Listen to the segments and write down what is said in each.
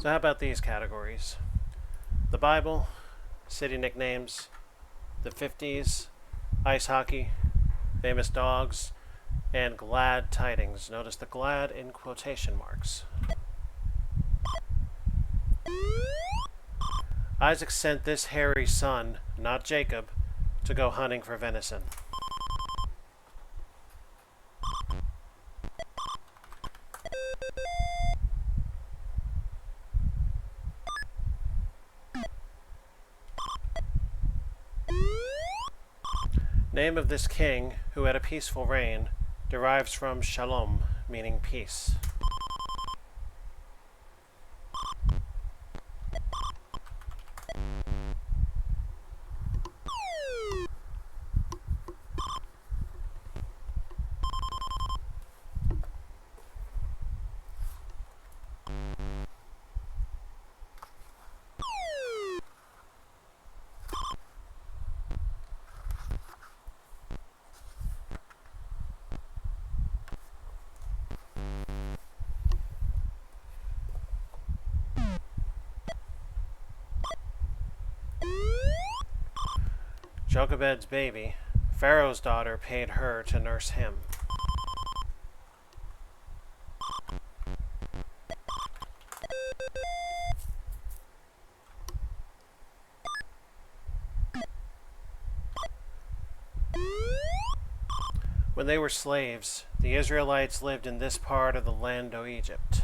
So how about these categories? The Bible, city nicknames, the 50s, ice hockey, famous dogs, and glad tidings. Notice the glad in quotation marks. Isaac sent this hairy son, not Jacob, to go hunting for venison. Name of this king, who had a peaceful reign, derives from shalom, meaning peace. Jochebed's baby, Pharaoh's daughter paid her to nurse him. When they were slaves, the Israelites lived in this part of the land of Egypt.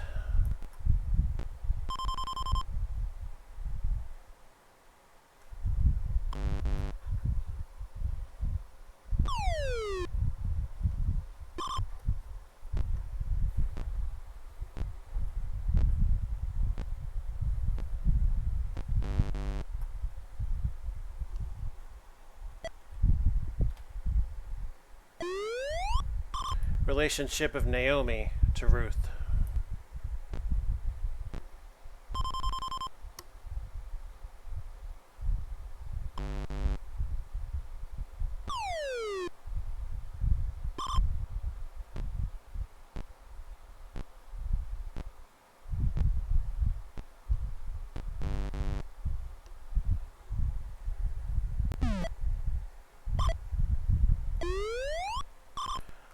Relationship of Naomi to Ruth.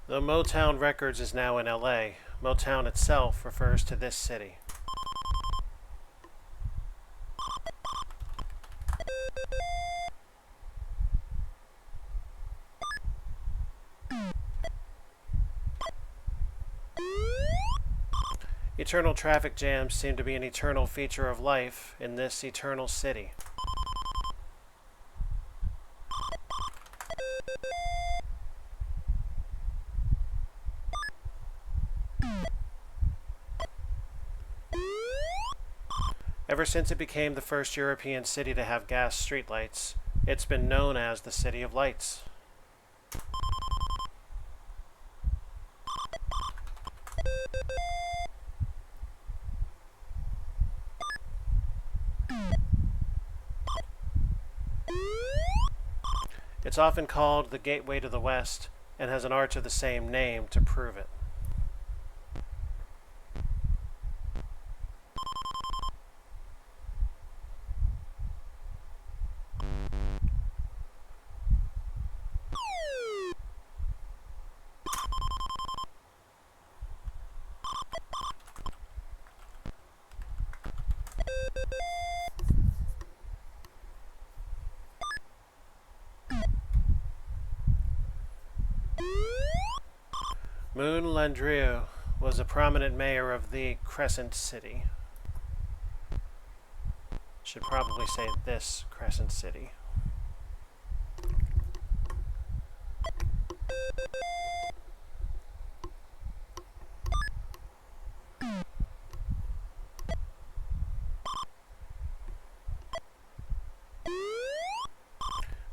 Though Motown Records is now in LA, Motown itself refers to this city. Eternal traffic jams seem to be an eternal feature of life in this eternal city. Ever since it became the first European city to have gas streetlights, it's been known as the City of Lights. It's often called the Gateway to the West and has an arch of the same name to prove it. Moon Landrieu was a prominent mayor of the Crescent City. Should probably say this Crescent City.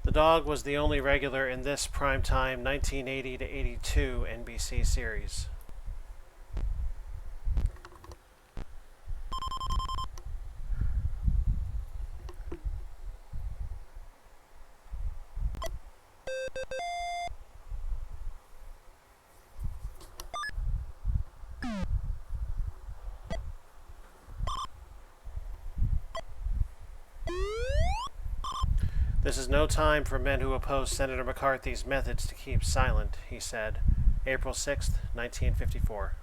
The dog was the only regular in this primetime 1980 to 82 NBC series. This is no time for men who oppose Senator McCarthy's methods to keep silent, he said. April 6th, 1954.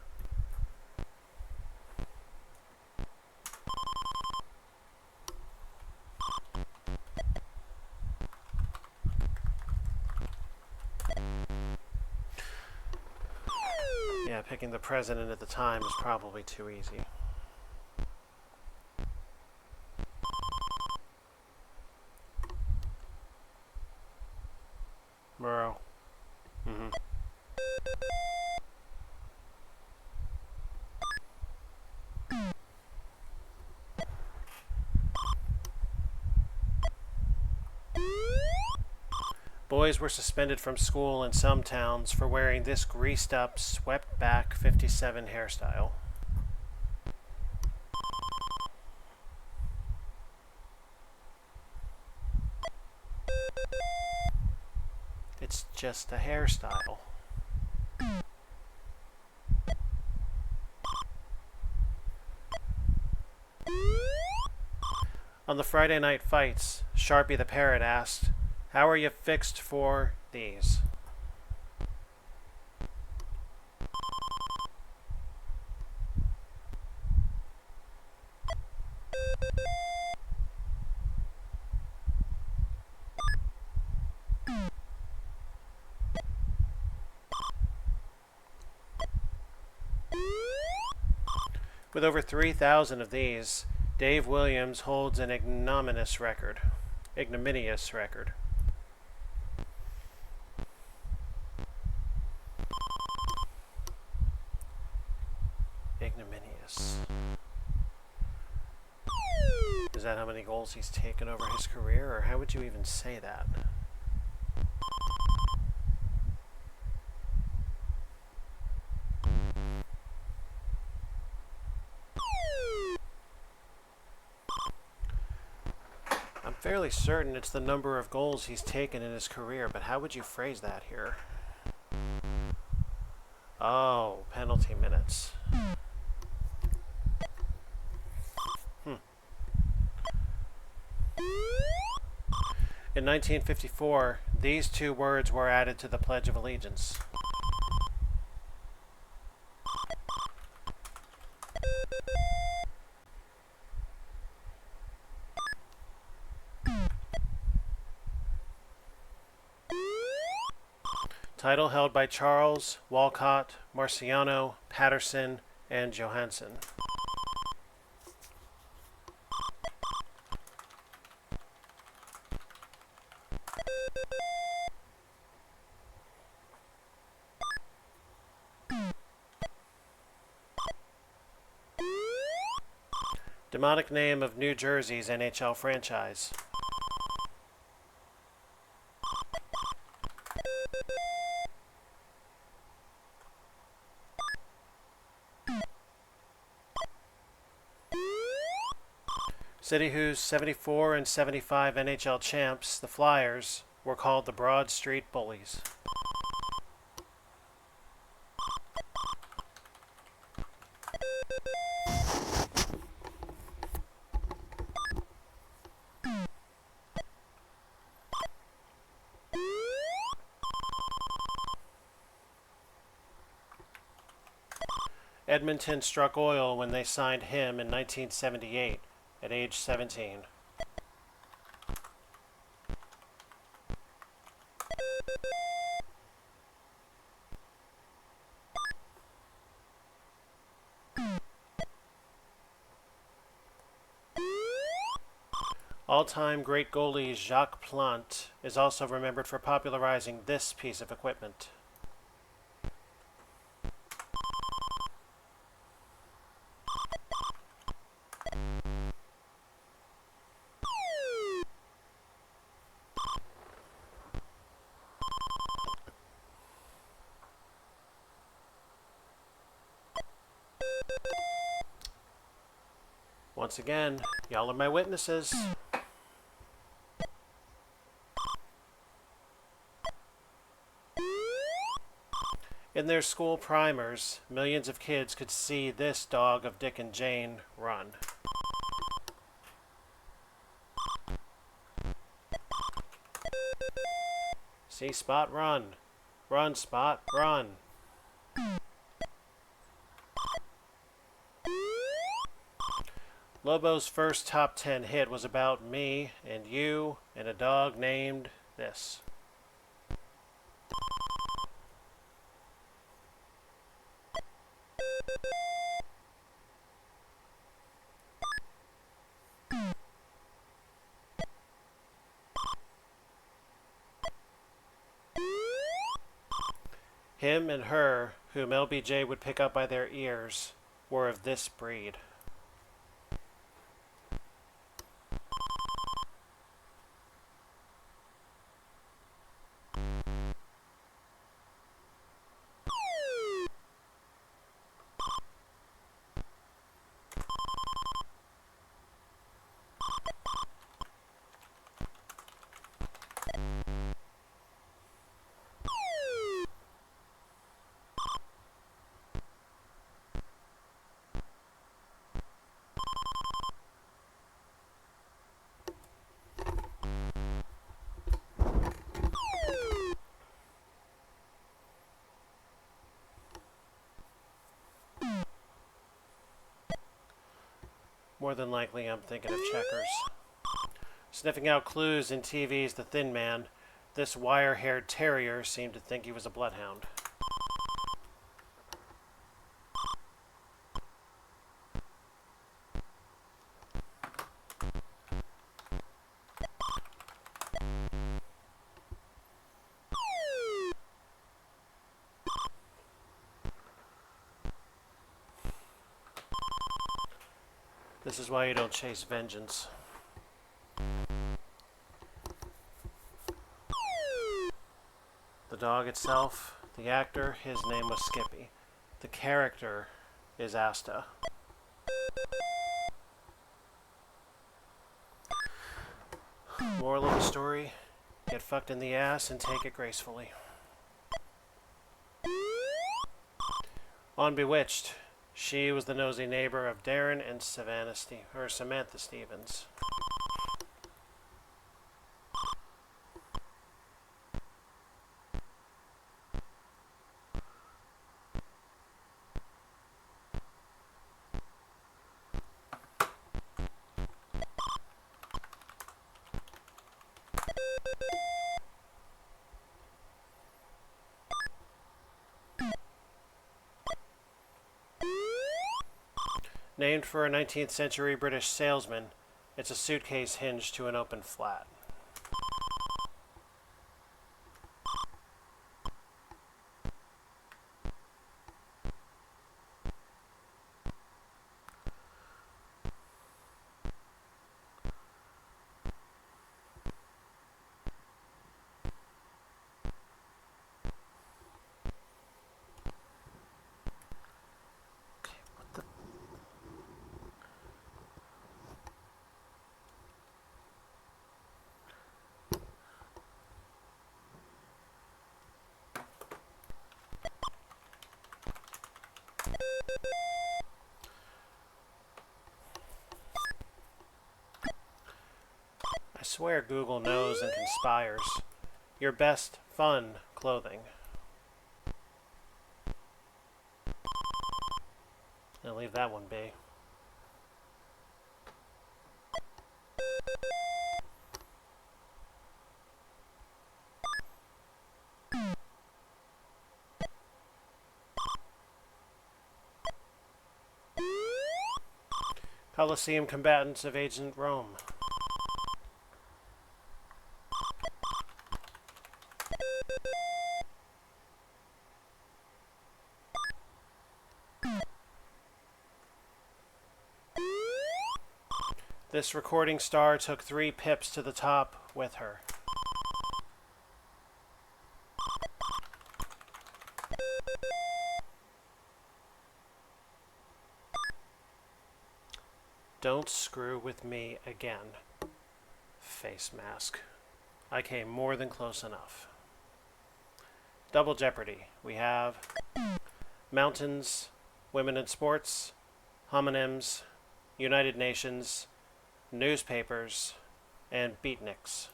Yeah, picking the president at the time is probably too easy. Murrow. Boys were suspended from school in some towns for wearing this greased up, swept back 57 hairstyle. It's just a hairstyle. On the Friday night fights, Sharpie the Parrot asked, "How are you fixed for these?" With over 3,000 of these, Dave Williams holds an ignominious record. Ignominious. Is that how many goals he's taken over his career, or how would you even say that? I'm fairly certain it's the number of goals he's taken in his career, but how would you phrase that here? Oh, penalty minutes. In 1954, these two words were added to the Pledge of Allegiance. Title held by Charles, Walcott, Marciano, Patterson, and Johansson. Demonic name of New Jersey's NHL franchise. City whose 74 and 75 NHL champs, the Flyers, were called the Broad Street Bullies. Edmonton struck oil when they signed him in 1978 at age 17. All-time great goalie Jacques Plante is also remembered for popularizing this piece of equipment. Once again, y'all are my witnesses. In their school primers, millions of kids could see this dog of Dick and Jane run. See Spot, run. Run, Spot, run. Lobo's first top 10 hit was about me and you and a dog named this. Him and her, whom LBJ would pick up by their ears, were of this breed. More than likely, I'm thinking of Checkers. Sniffing out clues in TV's The Thin Man, this wire-haired terrier seemed to think he was a bloodhound. This is why you don't chase vengeance. The dog itself, the actor, his name was Skippy. The character is Asta. Moral of the story, get fucked in the ass and take it gracefully. On Bewitched, she was the nosy neighbor of Darren and Samantha Stevens. Named for a 19th century British salesman, it's a suitcase hinged to an open flat. I swear Google knows and conspires. Your best fun clothing. I'll leave that one be. Coliseum combatants of Ancient Rome. This recording star took 3 pips to the top with her. Don't screw with me again. Face mask. I came more than close enough. Double Jeopardy. We have mountains, women in sports, homonyms, United Nations, newspapers, and beatniks.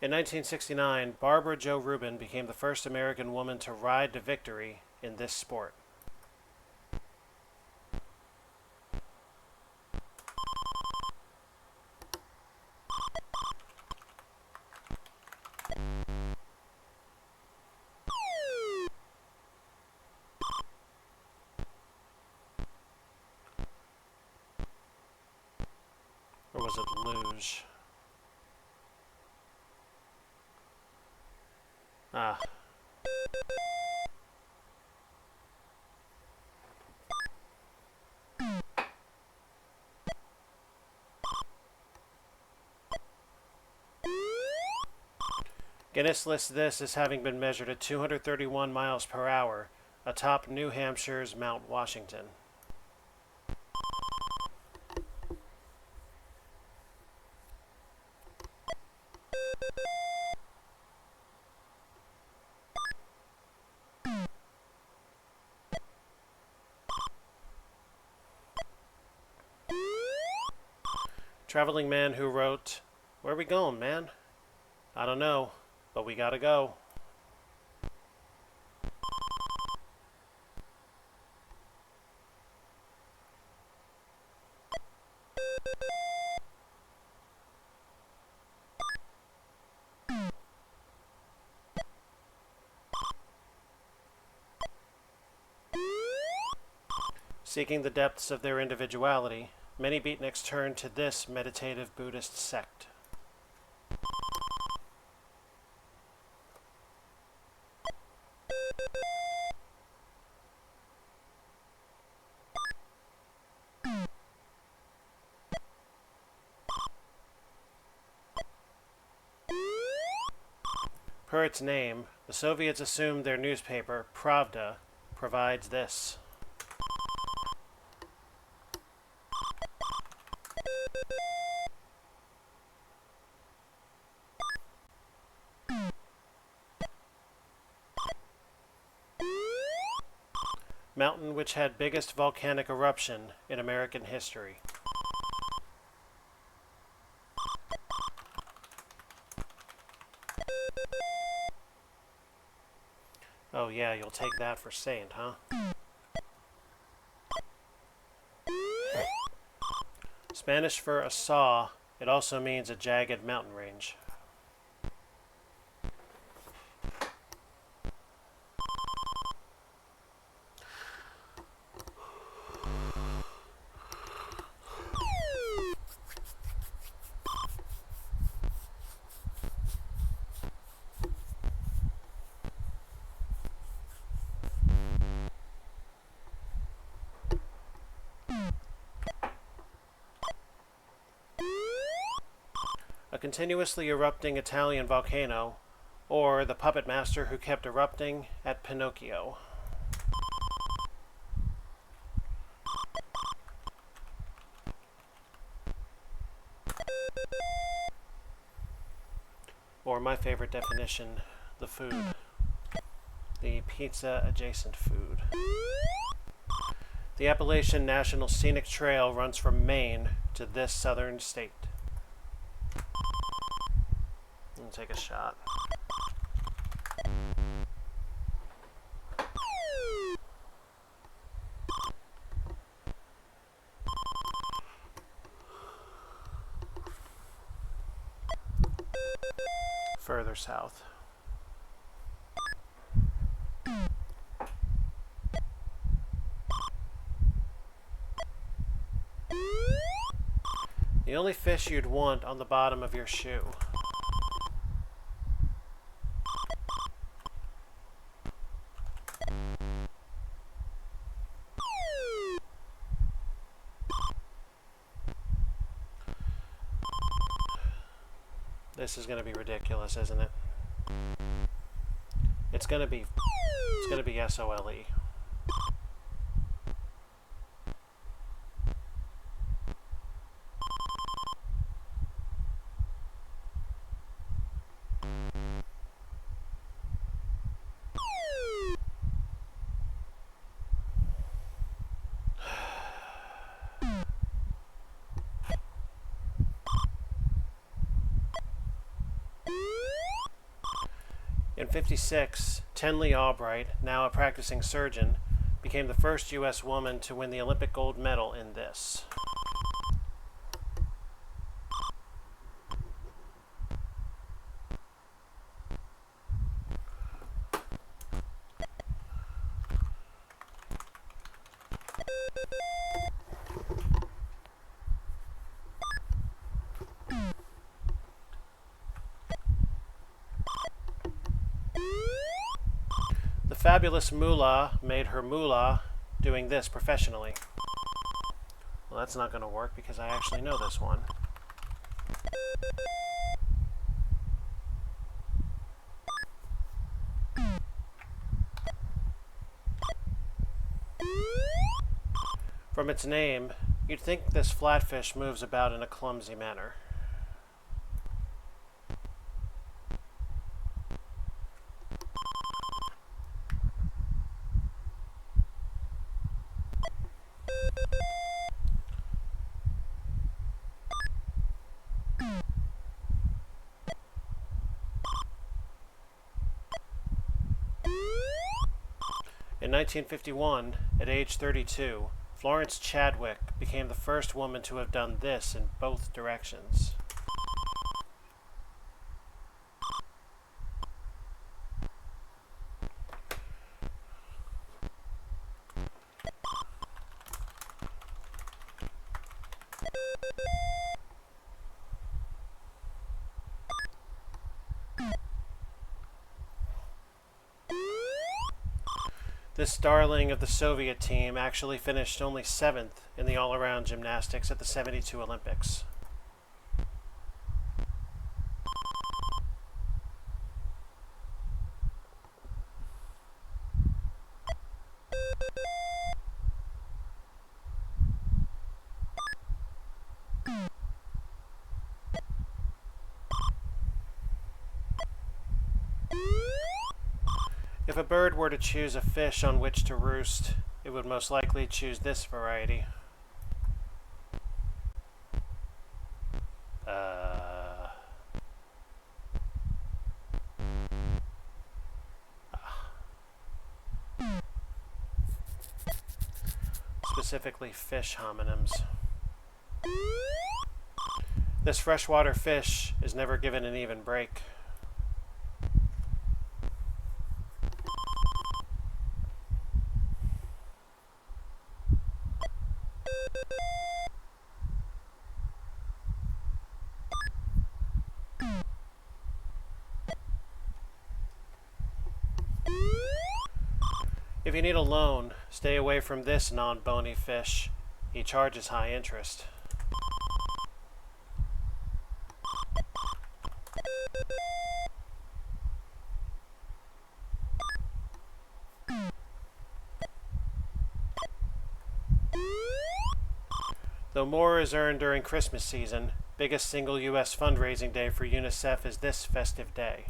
In 1969, Barbara Jo Rubin became the first American woman to ride to victory in this sport. Or was it luge? Ah. Guinness lists this as having been measured at 231 miles per hour atop New Hampshire's Mount Washington. Traveling man who wrote, "Where we going, man? I don't know, but we gotta go." Seeking the depths of their individuality, many beatniks turn to this meditative Buddhist sect. Per its name, the Soviets assumed their newspaper, Pravda, provides this. Mountain which had biggest volcanic eruption in American history. Oh yeah, you'll take that for saint, huh? Spanish for a saw, it also means a jagged mountain range. A continuously erupting Italian volcano, or the puppet master who kept erupting at Pinocchio. Or my favorite definition, the food. The pizza adjacent food. The Appalachian National Scenic Trail runs from Maine to this southern state. I'll take a shot. Further south. The only fish you'd want on the bottom of your shoe. This is going to be ridiculous, isn't it? It's going to be SOLE. 1956, Tenley Albright, now a practicing surgeon, became the first U.S. woman to win the Olympic gold medal in this. The fabulous Moolah made her moolah doing this professionally. Well, that's not going to work because I actually know this one. From its name, you'd think this flatfish moves about in a clumsy manner. In 1951, at age 32, Florence Chadwick became the first woman to have done this in both directions. This darling of the Soviet team actually finished only 7th in the all-around gymnastics at the '72 Olympics. If a bird were to choose a fish on which to roost, it would most likely choose this variety. Specifically fish homonyms. This freshwater fish is never given an even break. If you need a loan, stay away from this non-bony fish. He charges high interest. Though more is earned during Christmas season, biggest single U.S. fundraising day for UNICEF is this festive day.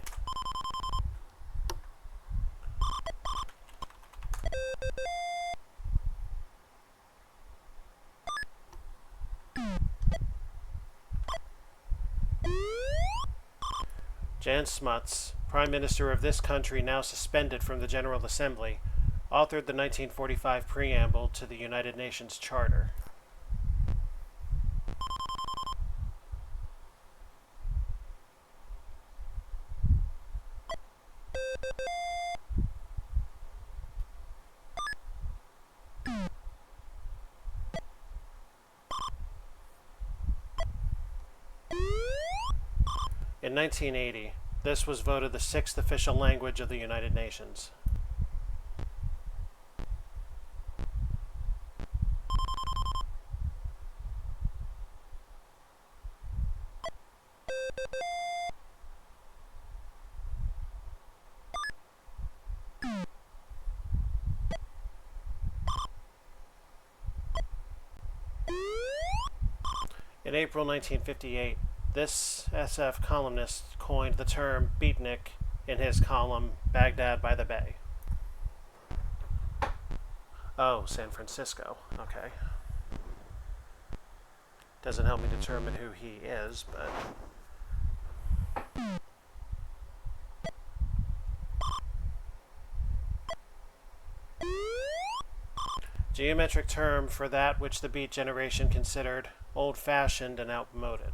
Jan Smuts, Prime Minister of this country now suspended from the General Assembly, authored the 1945 preamble to the United Nations Charter. In 1980, this was voted the 6th official language of the United Nations. In April 1958, this SF columnist coined the term beatnik in his column Baghdad by the Bay. Oh, San Francisco. Okay. Doesn't help me determine who he is, but... Geometric term for that which the Beat generation considered old-fashioned and outmoded.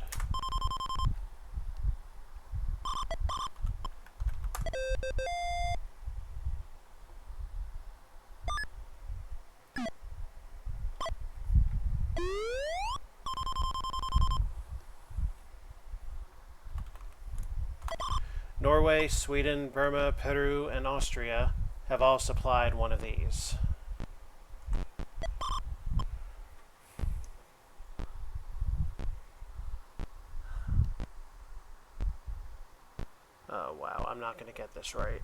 Norway, Sweden, Burma, Peru, and Austria have all supplied one of these. Oh wow, I'm not going to get this right.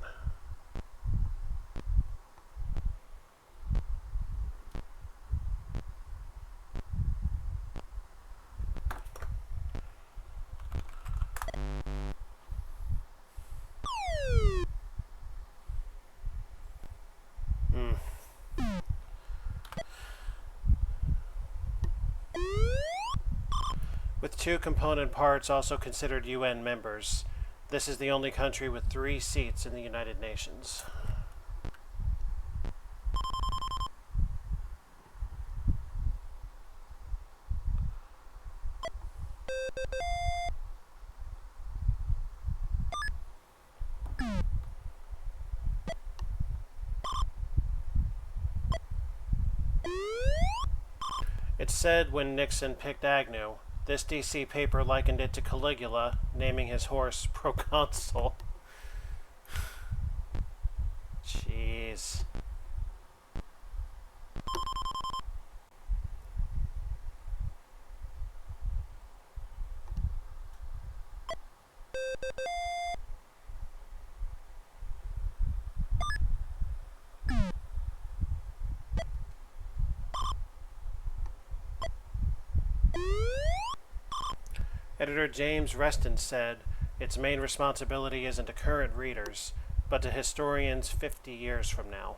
With two component parts also considered UN members, this is the only country with 3 seats in the United Nations. It's said when Nixon picked Agnew, this DC paper likened it to Caligula, naming his horse Proconsul. Jeez. Editor James Reston said, its main responsibility isn't to current readers, but to historians 50 years from now.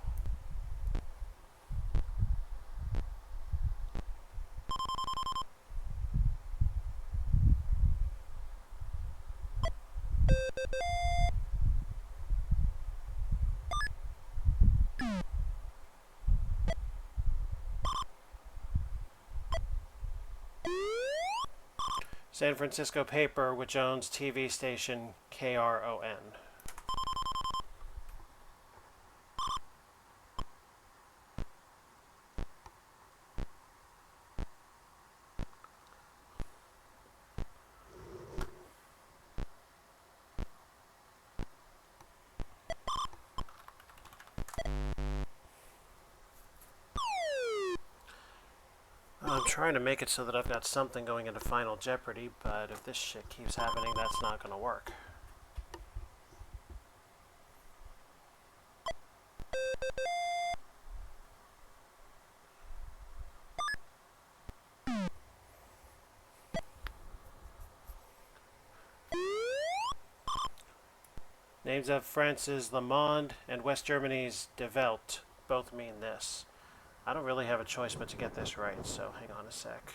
San Francisco paper, which owns TV station KRON. I'm trying to make it so that I've got something going into Final Jeopardy, but if this shit keeps happening, that's not going to work. Names of France's Le Monde and West Germany's Die Welt both mean this. I don't really have a choice but to get this right, so hang on a sec.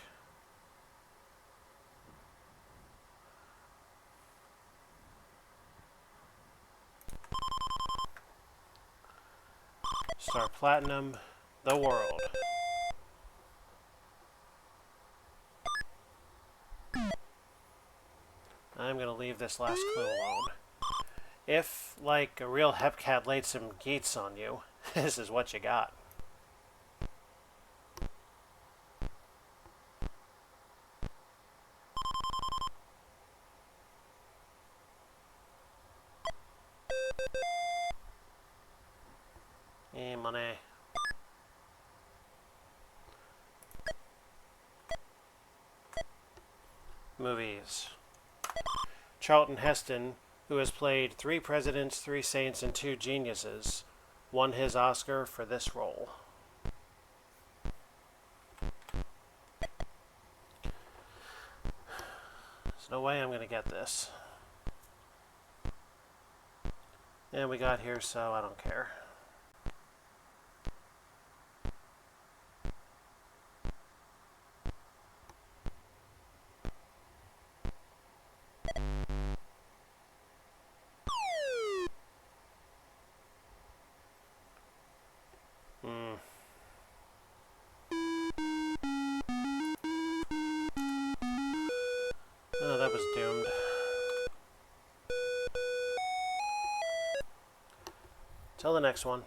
Star Platinum, The World. I'm going to leave this last clue alone. If, like, a real hepcat laid some geets on you, this is what you got. Money. Movies. Charlton Heston, who has played 3 presidents, 3 saints, and 2 geniuses, won his Oscar for this role. There's no way I'm going to get this. And we got here, so I don't care. Oh, that was doomed. Till the next one.